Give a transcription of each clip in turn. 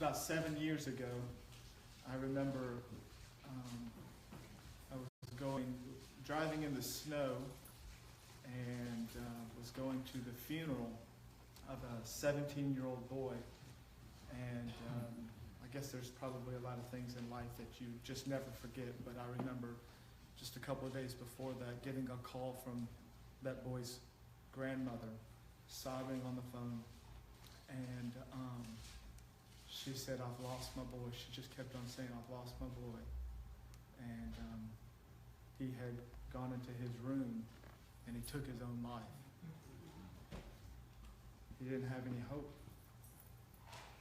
About 7 years ago, I remember I was driving in the snow and was going to the funeral of a 17-year-old boy. And I guess there's probably a lot of things in life that you just never forget, but I remember just a couple of days before that getting a call from that boy's grandmother, sobbing on the phone. And she said, "I've lost my boy." She just kept on saying, "I've lost my boy." And he had gone into his room and he took his own life. He didn't have any hope.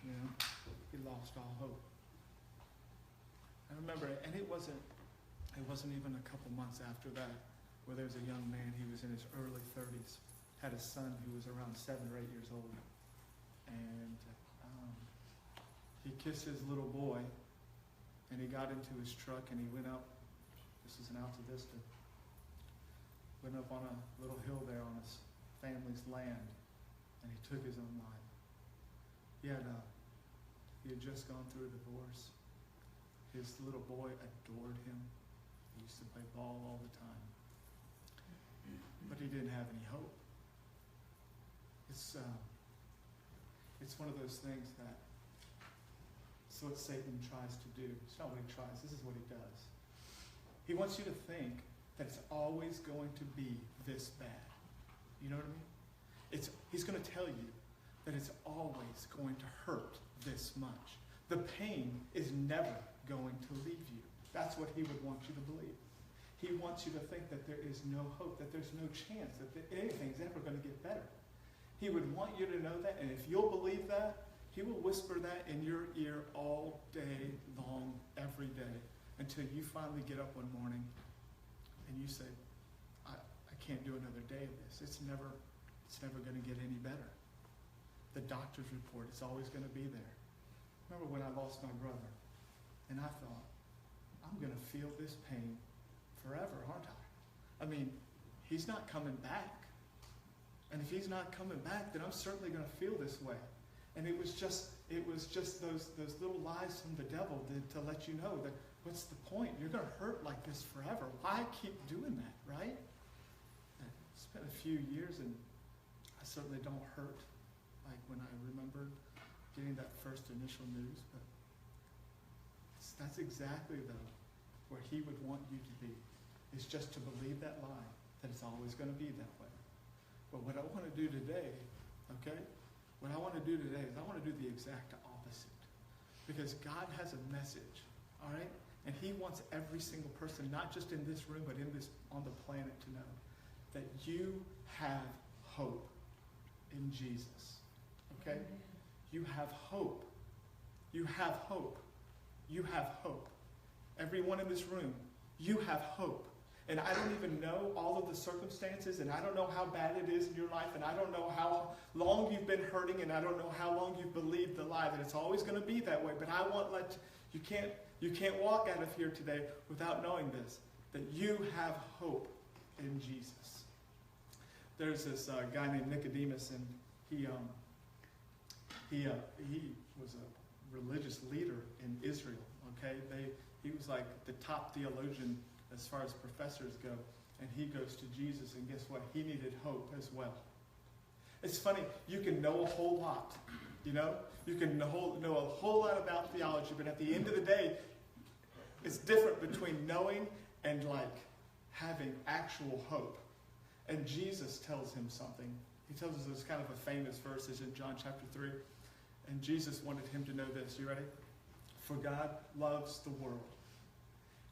You know, he lost all hope. I remember, and it wasn't even a couple months after that, where there was a young man, he was in his early 30s, had a son who was around 7 or 8 years old. And he kissed his little boy, and he got into his truck and he went up. This is in Alta Vista. Went up on a little hill there on his family's land, and he took his own life. He had just gone through a divorce. His little boy adored him. He used to play ball all the time. But he didn't have any hope. It's one of those things that it's what Satan tries to do. It's not what he tries. This is what he does. He wants you to think that it's always going to be this bad. You know what I mean? He's going to tell you that it's always going to hurt this much. The pain is never going to leave you. That's what he would want you to believe. He wants you to think that there is no hope, that there's no chance, that anything's ever going to get better. He would want you to know that, and if you'll believe that, he will whisper that in your ear all day long, every day, until you finally get up one morning and you say, I can't do another day of this. It's never going to get any better. The doctor's report is always going to be there. Remember when I lost my brother, and I thought, I'm going to feel this pain forever, aren't I? I mean, he's not coming back. And if he's not coming back, then I'm certainly going to feel this way. And it was just those little lies from the devil to let you know that what's the point? You're going to hurt like this forever. Why keep doing that, right? It's been a few years, and I certainly don't hurt like when I remembered getting that first initial news. But that's exactly, though, where he would want you to be, is just to believe that lie, that it's always going to be that way. But what I want to do today, okay? What I want to do today is I want to do the exact opposite. Because God has a message, all right? And he wants every single person, not just in this room, but on the planet, to know that you have hope in Jesus, okay? You have hope. You have hope. You have hope. Everyone in this room, you have hope. And I don't even know all of the circumstances, and I don't know how bad it is in your life, and I don't know how long you've been hurting, and I don't know how long you've believed the lie that it's always going to be that way. But I want you can't walk out of here today without knowing this, that you have hope in Jesus. There's this guy named Nicodemus, and he was a religious leader in Israel. Okay, he was like the top theologian as far as professors go, and he goes to Jesus, and guess what? He needed hope as well. It's funny, you can know a whole lot, you know? You can know a whole lot about theology, but at the end of the day, it's different between knowing and like having actual hope. And Jesus tells him something. He tells us this kind of a famous verse, is in John chapter 3, and Jesus wanted him to know this. You ready? For God loves the world.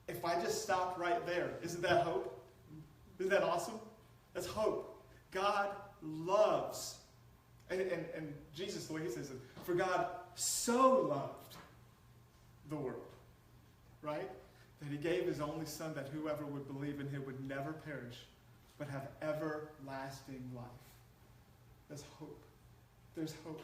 If I just stopped right there, isn't that hope? Isn't that awesome? That's hope. God loves. And Jesus, the way he says it, for God so loved the world, right? That he gave his only son, that whoever would believe in him would never perish, but have everlasting life. That's hope. There's hope.